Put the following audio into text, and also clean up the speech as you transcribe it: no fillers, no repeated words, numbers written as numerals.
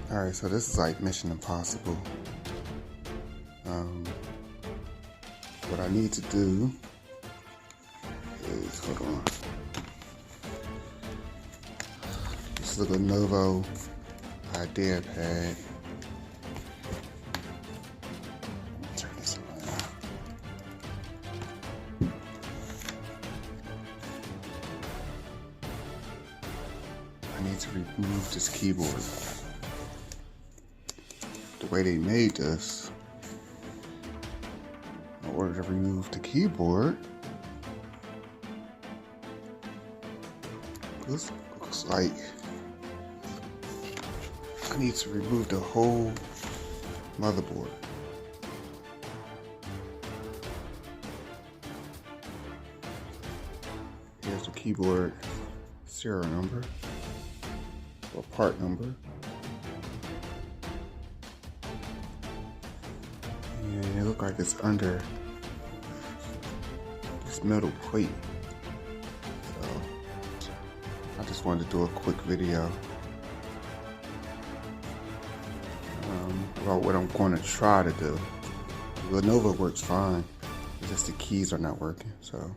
Alright, so this is like Mission Impossible. What I need to do is, hold on. This is a Lenovo ideapad. Turn this around. I need to remove this keyboard. The way they made this, in order to remove the keyboard, this looks like I need to remove the whole motherboard. Here's the keyboard serial number or part number. And it looks like it's under this metal plate. So I just wanted to do a quick video about what I'm going to try to do. Lenovo works fine, it's just the keys are not working. So